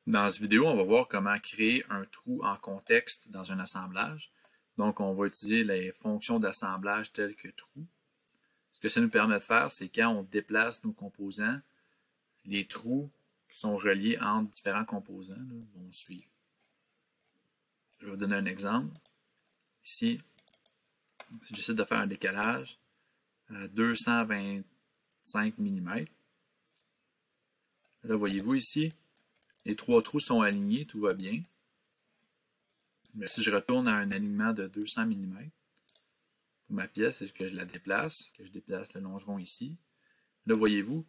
Dans cette vidéo, on va voir comment créer un trou en contexte dans un assemblage. Donc, on va utiliser les fonctions d'assemblage telles que trou. Ce que ça nous permet de faire, c'est quand on déplace nos composants, les trous qui sont reliés entre différents composants vont suivre. Je vais vous donner un exemple. Ici, si j'essaie de faire un décalage à 225 mm, là, voyez-vous ici, les trois trous sont alignés, tout va bien. Mais si je retourne à un alignement de 200 mm, pour ma pièce, c'est que je la déplace, que je déplace le longeron ici. Là, voyez-vous,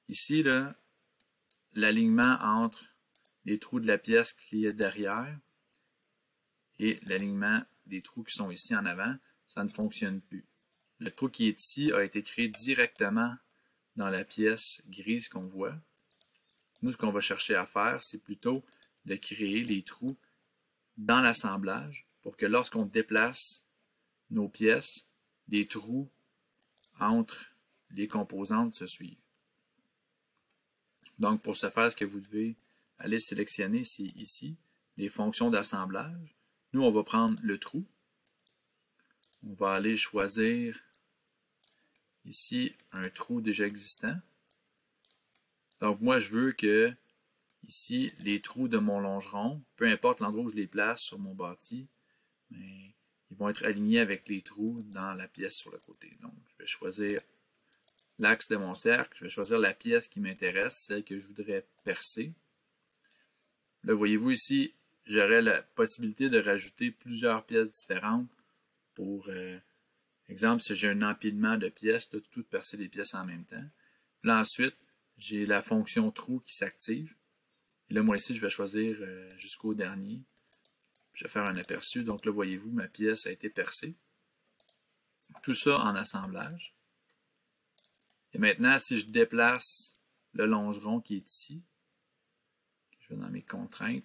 ici, l'alignement entre les trous de la pièce qui est derrière et l'alignement des trous qui sont ici en avant, ça ne fonctionne plus. Le trou qui est ici a été créé directement dans la pièce grise qu'on voit. Nous, ce qu'on va chercher à faire, c'est plutôt de créer les trous dans l'assemblage pour que lorsqu'on déplace nos pièces, les trous entre les composantes se suivent. Donc, pour ce faire, ce que vous devez aller sélectionner, c'est ici, les fonctions d'assemblage. Nous, on va prendre le trou. On va aller choisir ici un trou déjà existant. Donc, moi, je veux que ici, les trous de mon longeron, peu importe l'endroit où je les place sur mon bâti, mais ils vont être alignés avec les trous dans la pièce sur le côté. Donc, je vais choisir l'axe de mon cercle, je vais choisir la pièce qui m'intéresse, celle que je voudrais percer. Là, voyez-vous ici, j'aurai la possibilité de rajouter plusieurs pièces différentes pour, exemple, si j'ai un empilement de pièces, de tout percer les pièces en même temps. Puis là, ensuite, j'ai la fonction trou qui s'active. Et là, moi ici, je vais choisir jusqu'au dernier. Je vais faire un aperçu. Donc là, voyez-vous, ma pièce a été percée. Tout ça en assemblage. Et maintenant, si je déplace le longeron qui est ici, je vais dans mes contraintes,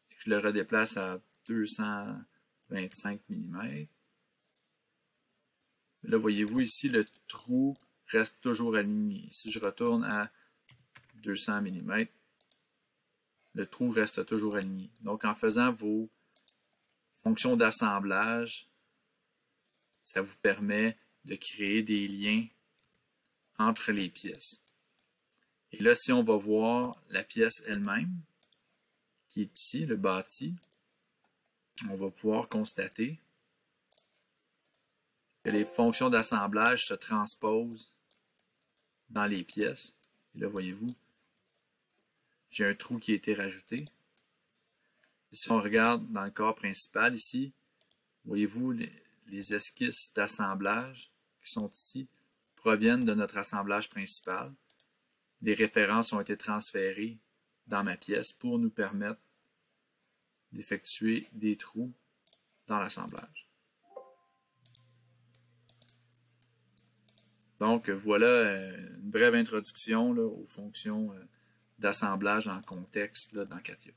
et que je le redéplace à 225 mm. Là, voyez-vous ici, le trou reste toujours aligné. Si je retourne à 200 mm, le trou reste toujours aligné. Donc, en faisant vos fonctions d'assemblage, ça vous permet de créer des liens entre les pièces. Et là, si on va voir la pièce elle-même, qui est ici, le bâti, on va pouvoir constater que les fonctions d'assemblage se transposent dans les pièces. Et là, voyez-vous, j'ai un trou qui a été rajouté. Et si on regarde dans le corps principal ici, voyez-vous, les esquisses d'assemblage qui sont ici proviennent de notre assemblage principal. Les références ont été transférées dans ma pièce pour nous permettre d'effectuer des trous dans l'assemblage. Donc, voilà une brève introduction aux fonctions d'assemblage en contexte dans CATIA.